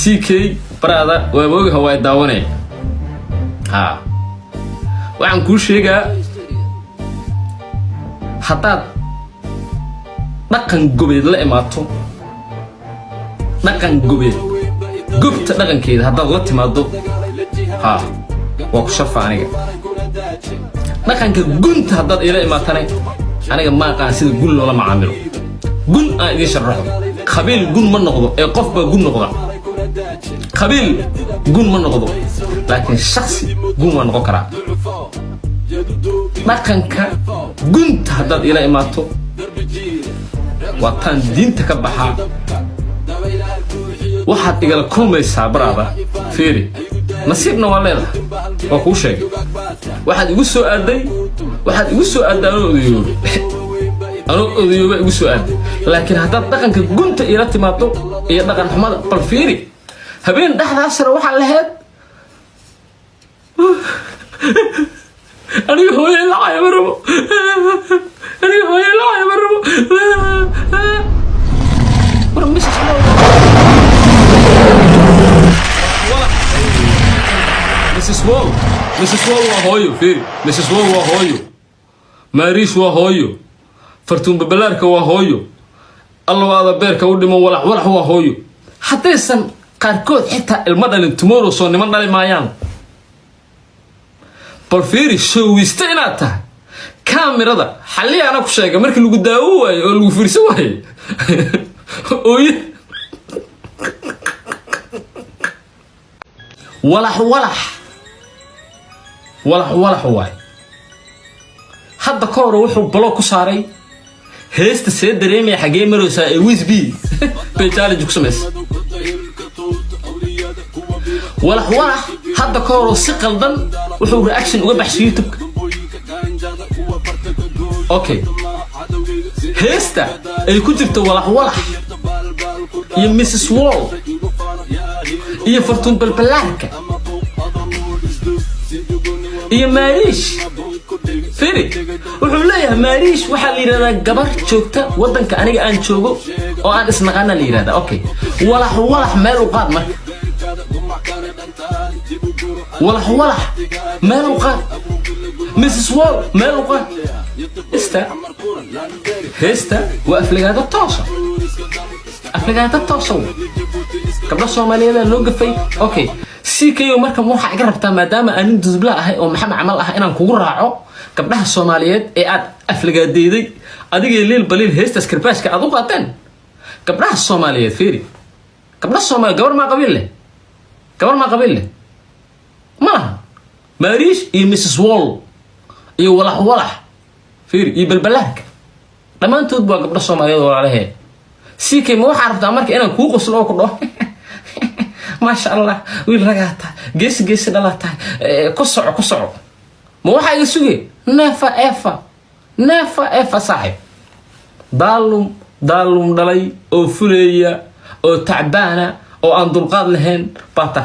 سيكي برادا وابوغ هواي داوني ها وعن كل شيء حتى dhaqan gobeed la imaato dhaqan gobeed gubta dhaqankeeda haddaad la timaado ha waa ku sharfa aniga dhaqanka gunta haddaad ila imaatane aniga ma aqaan sida gun loola macaamilo gun aan idin sharaxo qabiil gun ma noqdo ee qof baa gun noqda qabiil gun ma noqdo laakiin shakhsi gun waa noqon karaa dhaqanka gunta haddaad ila imaato وطن دينتا كبحا واحد يقال كوميسا برادا فيري نصيبنا والله وكو شيء واحد يقول سؤال دي واحد يقول سؤال ده أنا أذيوب يقول سؤال لكن هذا دقن كنت إلى تماتو إيه دقن حماد بالفيري هبين ده 11 واحد لهاد أنا هو لا يا مرمو أنا هو لا يا مرمو مش مسس وول وهايو فيري مسس وول وهايو ماريش وهايو فرتون ببلارك وهايو الله هذا بيرك ودي من ولا وهايو حتى يسن قاركود حتى المدن تمورو سو نمان دالي مايان بالفيري شو يستيناتا كاميرا حلي انا كشيغا markii lagu daawo waayo oo lagu fiirsan waayo ooy walax waay hadda koor wuxuu balo ku saaray heesta see dareemay xagee maraysa ee USB beetaale jugsameys walax hadda koor si qaldan wuxuu reaction uga baxshay YouTube اوكي هيستا اي كنت ولا يا ميسس وول يا فرتون بالبلاركا يا ماريش فيري wuxuu leeyahay ماريش waxa la yiraahdaa gabar joogta wadanka aniga aan joogo oo aan isnaqana la yiraahdaa okay walax meel u qaad marka walax meel u qaad ميسس وول مeel u qaad هيستا وافلقات التوصل افلقات التوصل قبل الصومالية لو قفي اوكي سيكيو marka waxa iga rabtaa maadaama aan dusbla ahay oo maxamed camal ah inaan kugu raaco gabdhaha Soomaaliyeed ee aad aflagaadeeday adiga leel baliil heesta scriptska aad u qaateen gabdhaha Soomaaliyeed fiiri gabdhaha Soomaaliyeed gabar ma qabiil leh ma Marish iyo Mrs Wall iyo walax فيري يبلبلك لما أنت تبغى قبل الصومالية ولا عليه سيكي ما عرفت أمرك أنا كوكس لو كله ما شاء الله ويل رجعتها جيس دلتها كسر ما هو حاجة سوي نافا إفا صاحب دالوم دلي أو فلية أو تعبانة أو أندلقاد لهن باتا